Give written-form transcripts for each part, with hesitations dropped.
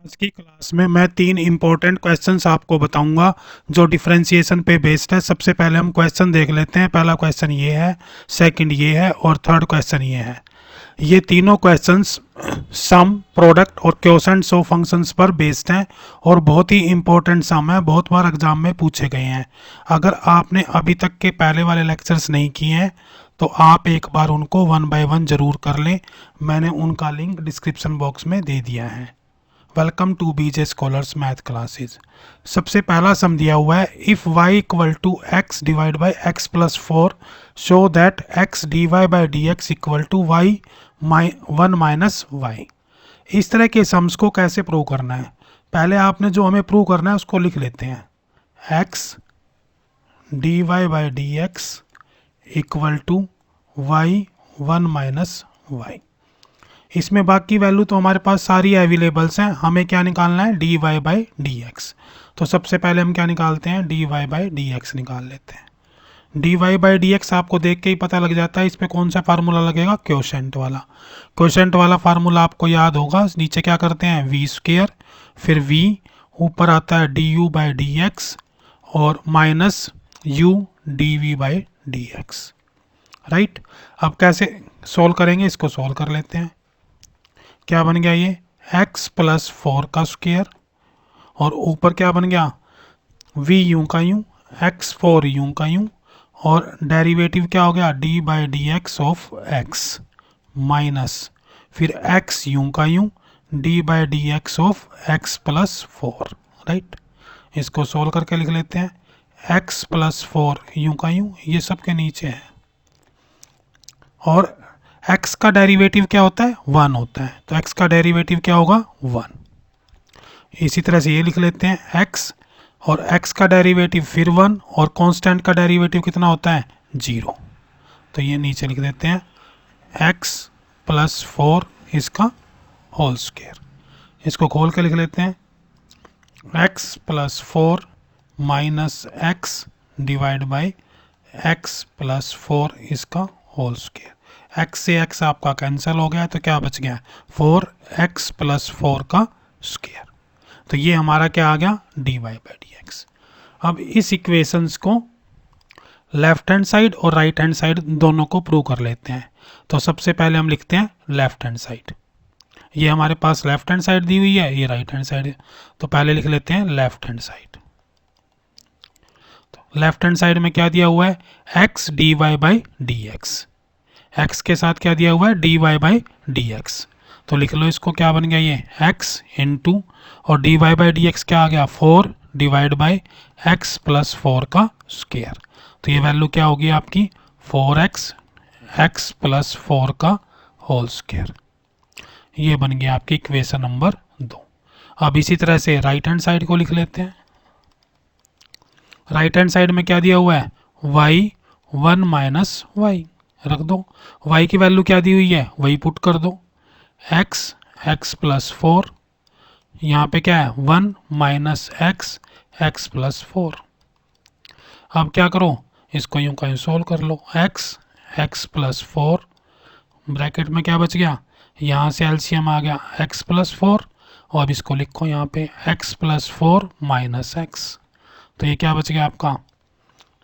आज की क्लास में मैं 3 इम्पोर्टेंट क्वेश्चंस आपको बताऊंगा जो डिफरेंशिएशन पे बेस्ड है। सबसे पहले हम क्वेश्चन देख लेते हैं। पहला क्वेश्चन ये है, सेकंड ये है और थर्ड क्वेश्चन ये है। ये तीनों क्वेश्चंस सम, प्रोडक्ट और क्वोशंट्स ऑफ फंक्शंस पर बेस्ड हैं और बहुत ही इंपॉर्टेंट सम है, बहुत बार एग्जाम में पूछे गए हैं। अगर आपने अभी तक के पहले वाले लेक्चर्स नहीं किए हैं तो आप एक बार उनको 1 बाय 1 जरूर कर लें। मैंने उनका लिंक डिस्क्रिप्शन बॉक्स में दे दिया है। Welcome to BJ scholars math classes. सबसे पहला सम दिया हुआ है, if y equal to x divide by x plus 4 show that x d y by D x equal to y 1 minus y. इस तरह के सम्स को कैसे प्रूव करना है, पहले आपने जो हमें प्रूव करना है उसको लिख लेते हैं। X d y by D x equal to y 1 minus y. इसमें बाकी वैल्यू तो हमारे पास सारी अवेलेबल्स हैं, हमें क्या निकालना है, d y by D x. तो सबसे पहले हम क्या निकालते हैं, d y by D x निकाल लेते हैं। D y by D x आपको देख के ही पता लग जाता है इस पर कौन सा फार्मूला लगेगा, क्वोशंट वाला। क्वोशंट वाला फार्मूला आपको याद होगा, नीचे क्या करते हैं वी स्क्वेयर, फिर वी, ऊपर आता है D U by D X और minus U D V by D X. Right, अब कैसे सोल्व करेंगे, इसको सोल्व कर लेते हैं। क्या बन गया, ये x प्लस 4 का स्क्वायर और ऊपर क्या बन गया, v यूं का यूं, x4 यूं का यूं और डेरिवेटिव क्या हो गया, d by D x of x minus फिर x यूं का यूं, d by D x of x plus 4। Right, इसको सोल्व करके लिख लेते हैं। x प्लस 4 यूं का यूं, ये सब के नीचे है और x का डेरिवेटिव क्या होता है, 1 होता है, तो x का डेरिवेटिव क्या होगा, 1। इसी तरह से ये लिख लेते हैं x और x का डेरिवेटिव फिर 1 और कांस्टेंट का डेरिवेटिव कितना होता है, 0। तो ये नीचे लिख देते हैं x प्लस 4 इसका होल स्क्वायर। इसको खोल के लिख लेते हैं, x plus 4 minus x divide by x plus 4 इसका होल स्क्वायर। x से x आपका कैंसिल हो गया तो क्या बच गया, 4x प्लस 4 का स्क्वायर। तो ये हमारा क्या आ गया, d y by D x. अब इस इक्वेशंस को लेफ्ट हैंड साइड और राइट हैंड साइड दोनों को प्रूव कर लेते हैं। तो सबसे पहले हम लिखते हैं लेफ्ट हैंड साइड। ये हमारे पास लेफ्ट हैंड साइड दी हुई है, ये राइट हैंड साइड है, तो पहले लिख लेते हैं लेफ्ट हैंड साइड। तो लेफ्ट हैंड साइड में क्या दिया हुआ है, x d y by D x. x के साथ क्या दिया हुआ है, dy बाई डी एक्स। तो लिख लो इसको, क्या बन गया ये x इंटू और dy बाई डी एक्स क्या आ गया, 4 डिवाइड बाई x प्लस 4 का स्क्वायर। तो ये वैल्यू क्या होगी आपकी, 4x x प्लस 4 का होल स्क्वायर। ये बन गया आपकी इक्वेशन नंबर 2। अब इसी तरह से राइट हैंड साइड को लिख लेते हैं। राइट हैंड साइड में क्या दिया हुआ है, y 1 माइनस वाई रख दो। y की वैल्यू क्या दी हुई है, वही पुट कर दो, x प्लस 4, यहाँ पे क्या है 1 माइनस x प्लस 4। अब क्या करो, इसको यूं का यूं सोल्व कर लो, x प्लस 4 ब्रैकेट में क्या बच गया, यहाँ से एलसीएम आ गया x प्लस 4 और अब इसको लिखो यहाँ पे x प्लस 4 माइनस x। तो ये क्या बच गया आपका,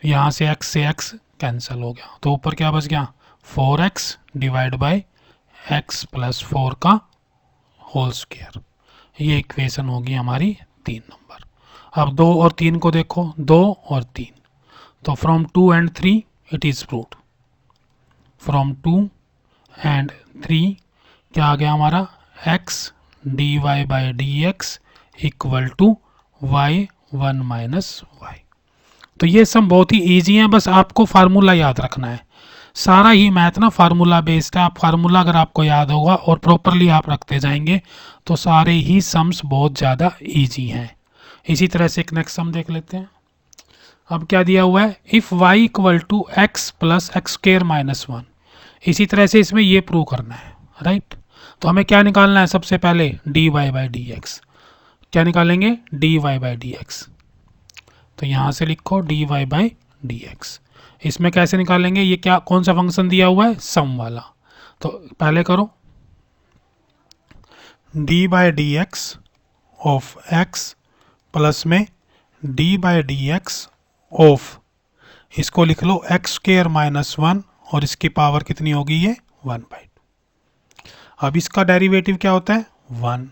यहाँ से x कैंसिल हो गया, तो ऊपर क्या बच गया, 4x divide by x plus 4 का होल स्क्वायर। ये इक्वेशन होगी हमारी 3 नंबर। अब 2 और 3 को देखो, 2 और 3, तो from 2 and 3 it is proved. From 2 and 3 क्या आ गया हमारा, x d y by D x equal to y 1 minus y. तो ये सब बहुत ही ईजी है, बस आपको फार्मूला याद रखना है। सारा ही मैथ ना फार्मूला बेस्ड है। आप फार्मूला अगर आपको याद होगा और प्रॉपरली आप रखते जाएंगे तो सारे ही सम्स बहुत ज़्यादा ईजी हैं। इसी तरह से एक नेक्स्ट सम देख लेते हैं। अब क्या दिया हुआ है, if y equal to x plus x square minus 1। इसी तरह से इसमें ये प्रूव करना है। राइट, तो हमें क्या निकालना है, सबसे पहले d y by D x. क्या निकालेंगे, d y by D x. तो यहाँ से लिखो d y by D x. इसमें कैसे निकालेंगे, ये क्या कौन सा फंक्शन दिया हुआ है, सम वाला। तो पहले करो D by D x of X plus में D by D x of, इसको लिख लो एक्स स्क्वेयर माइनस वन, और इसकी पावर कितनी होगी ये 1/2। अब इसका डेरिवेटिव क्या होता है 1।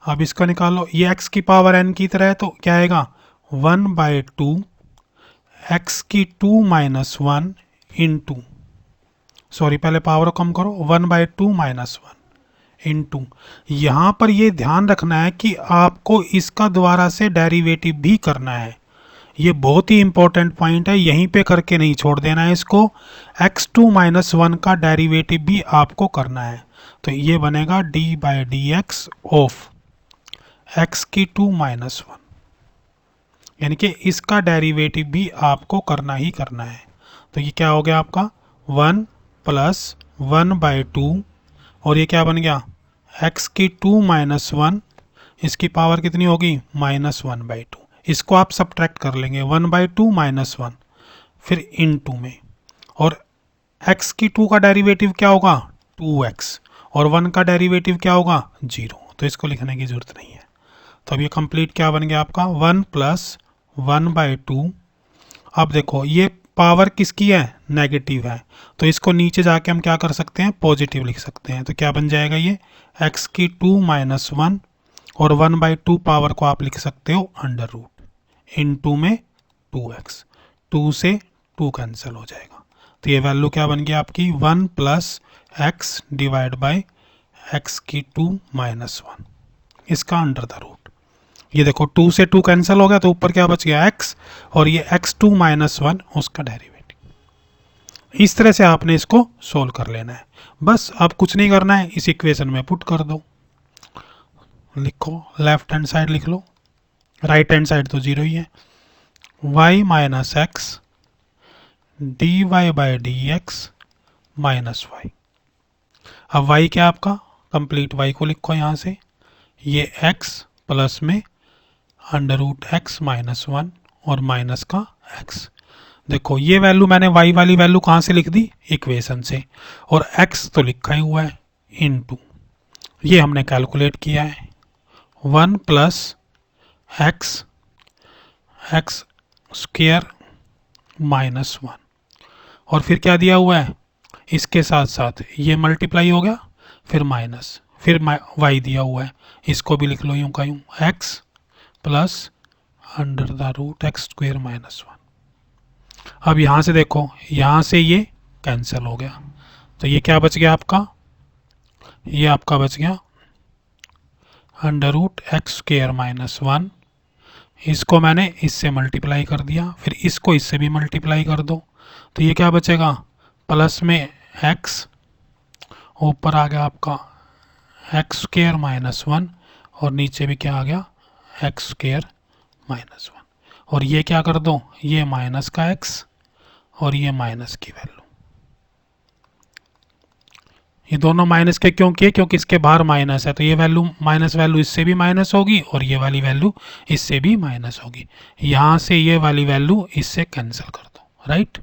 अब इसका निकालो, ये x की पावर n की तरह है तो क्या आएगा 1/2 x की 2 माइनस वन इंटू, सॉरी पहले पावर कम करो, 1/2 माइनस वन इंटू, यहाँ पर ये ध्यान रखना है कि आपको इसका दोबारा से डेरिवेटिव भी करना है। ये बहुत ही इंपॉर्टेंट पॉइंट है, यहीं पे करके नहीं छोड़ देना है इसको। x2 माइनस वन का डेरिवेटिव भी आपको करना है, तो ये बनेगा d by D x of x की 2 माइनस वन, यानी कि इसका डेरिवेटिव भी आपको करना ही करना है। तो ये क्या हो गया आपका 1 प्लस 1/2, और ये क्या बन गया x की 2 माइनस वन, इसकी पावर कितनी होगी -1/2। इसको आप सब्ट्रैक्ट कर लेंगे 1/2 माइनस वन, फिर इन टू में, और x की 2 का डेरिवेटिव क्या होगा 2x, और 1 का डेरिवेटिव क्या होगा 0, तो इसको लिखने की जरूरत नहीं है। तो अब ये कंप्लीट क्या बन गया आपका 1 प्लस 1/2। अब देखो ये पावर किसकी है नेगेटिव है, तो इसको नीचे जाके हम क्या कर सकते हैं पॉजिटिव लिख सकते हैं। तो क्या बन जाएगा ये x की 2 माइनस वन, और 1/2 पावर को आप लिख सकते हो अंडर रूट, इन टू में 2x, 2 से 2 कैंसिल हो जाएगा। तो ये वैल्यू क्या बन गई आपकी 1 plus x divide by x की 2 माइनस वन, इसका अंडर द रूट। ये देखो 2 से 2 कैंसिल हो गया, तो ऊपर क्या बच गया x, और ये x2 माइनस वन उसका डेरिवेटिव। इस तरह से आपने इसको सोल्व कर लेना है, बस अब कुछ नहीं करना है, इस इक्वेशन में पुट कर दो। लिखो लेफ्ट हैंड साइड लिख लो, राइट हैंड साइड तो 0 ही है, y minus x d y by D x minus y. अब y क्या आपका कंप्लीट y को लिखो यहाँ से, ये x प्लस में under root x minus one, और माइनस का x। देखो ये वैल्यू मैंने y वाली वैल्यू कहाँ से लिख दी इक्वेशन से, और x तो लिखा ही हुआ है इनटू, ये हमने कैलकुलेट किया है 1 plus x x square minus one, और फिर क्या दिया हुआ है इसके साथ साथ ये मल्टीप्लाई हो गया, फिर माइनस, फिर y दिया हुआ है, इसको भी लिख लो यूं का यूं x plus under the root x square minus one. अब यहाँ से देखो, यहाँ से ये कैंसिल हो गया, तो ये क्या बच गया आपका, ये आपका बच गया under root x square minus one, इसको मैंने इससे मल्टीप्लाई कर दिया, फिर इसको इससे भी मल्टीप्लाई कर दो, तो ये क्या बचेगा प्लस में x, ऊपर आ गया आपका एक्स स्क्वेयर माइनस वन, और नीचे भी क्या आ गया एक्स स्क्वेयर माइनस वन, और ये क्या कर दो ये माइनस का x, और ये माइनस की वैल्यू, ये दोनों माइनस के क्यों किए क्योंकि इसके बाहर माइनस है, तो ये वैल्यू माइनस वैल्यू इससे भी माइनस होगी, और ये वाली वैल्यू इससे भी माइनस होगी। यहाँ से ये वाली वैल्यू इससे कैंसिल कर दो, राइट।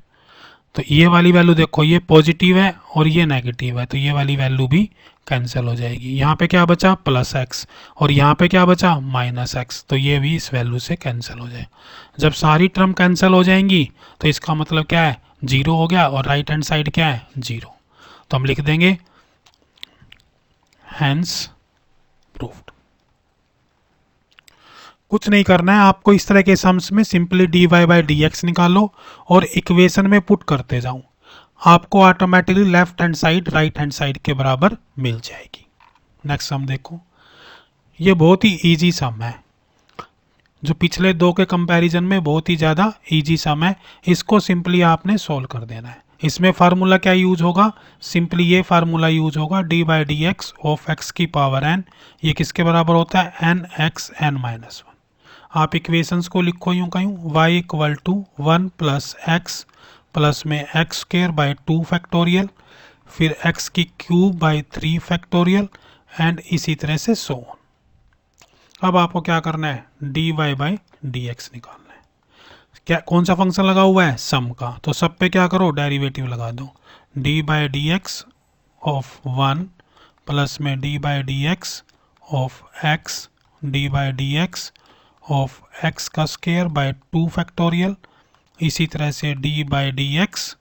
तो ये वाली वैल्यू देखो ये पॉजिटिव है और ये नेगेटिव है, तो ये वाली वैल्यू भी कैंसिल हो जाएगी। यहाँ पे क्या बचा प्लस एक्स, और यहाँ पे क्या बचा माइनस एक्स, तो ये भी इस वैल्यू से कैंसिल हो जाए। जब सारी टर्म कैंसिल हो जाएंगी तो इसका मतलब क्या है 0 हो गया, और राइट हैंड साइड क्या है 0, तो हम लिख देंगे हैंस प्रूव्ड। कुछ नहीं करना है आपको, इस तरह के सम्स में simply dy by D x निकालो और इक्वेशन में पुट करते जाओ, आपको automatically left hand side right hand side के बराबर मिल जाएगी। नेक्स्ट सम देखो, ये बहुत ही इजी सम है, जो पिछले दो के कंपैरिजन में बहुत ही ज़्यादा इजी सम है। इसको सिंपली आपने सॉल्व कर देना है। इसमें फार्मूला क्या यूज होगा, सिंपली ये फार्मूला यूज होगा d by D x of x की पावर एन, ये किसके बराबर होता है n x n minus one. आप इक्वेशंस को लिखो यूं का यूं, y equal to 1 plus x plus में एक्स स्क्वेयर बाई 2 फैक्टोरियल, फिर x की क्यूब बाई 3 फैक्टोरियल, एंड इसी तरह से सो ऑन। अब आपको क्या करना है dy बाई डी एक्स निकालना है। क्या कौन सा फंक्शन लगा हुआ है सम का, तो सब पे क्या करो डेरिवेटिव लगा दो, D by D x of 1 plus में D by D x of X D by D x of X का स्क्वायर बाय 2 फैक्टोरियल, इसी तरह से D by D x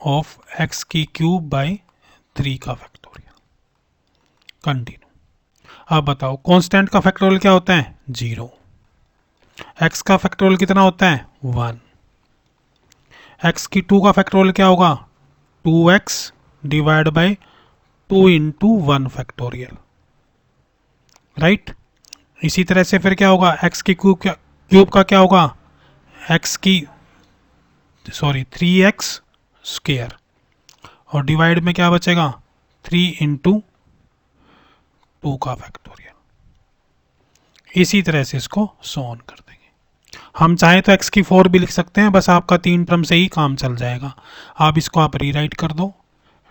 of x की क्यूब बाई 3 का फैक्टोरियल। कंटिन्यू। अब बताओ constant का फैक्टोरियल क्या होता है? 0। एक्स का फैक्टोरियल कितना होता है? 1। एक्स की 2 का फैक्टोरियल क्या होगा? 2x divide by 2 into 1 factorial, right. इसी तरह से फिर क्या होगा? एक्स की क्यूब का क्या होगा? एक्स की 3x स्क्वायर, और डिवाइड में क्या बचेगा? 3 इंटू 2 का फैक्टोरियल। इसी तरह से इसको सो ऑन कर देंगे। हम चाहें तो x की 4 भी लिख सकते हैं, बस आपका 3 टर्म से ही काम चल जाएगा। अब इसको आप रीराइट कर दो,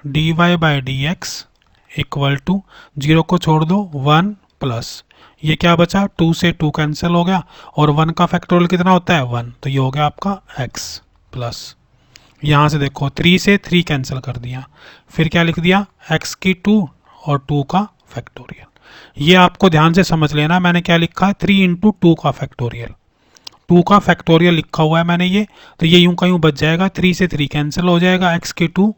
d y by D x equal to 0 को छोड़ दो 1 प्लस ये क्या बचा? 2 से 2 कैंसिल हो गया, और 1 का फैक्टोरियल कितना होता है? 1, तो ये हो गया आपका x प्लस, यहाँ से देखो 3 से 3 कैंसिल कर दिया, फिर क्या लिख दिया? x की 2 और 2 का फैक्टोरियल। ये आपको ध्यान से समझ लेना, मैंने क्या लिखा है? 3 इंटू 2 का फैक्टोरियल, 2 का फैक्टोरियल लिखा हुआ है मैंने ये, तो ये यूं का यूं बच जाएगा, 3 से 3 कैंसिल हो जाएगा, x की 2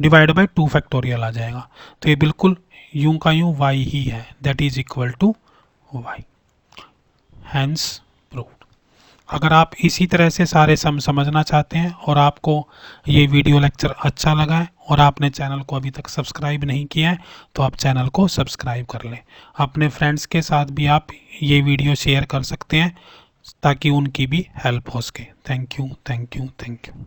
डिवाइड बाई 2 फैक्टोरियल आ जाएगा, तो ये बिल्कुल यूं का यूं y ही है, that is equal to y। Hence proved. अगर आप इसी तरह से सारे सम समझना चाहते हैं और आपको ये वीडियो लेक्चर अच्छा लगा है और आपने चैनल को अभी तक सब्सक्राइब नहीं किया है तो आप चैनल को सब्सक्राइब कर लें। अपने फ्रेंड्स के साथ भी आप ये वीडियो शेयर कर सकते हैं ताकि उनकी भी हेल्प हो सके। Thank you, thank you, thank you.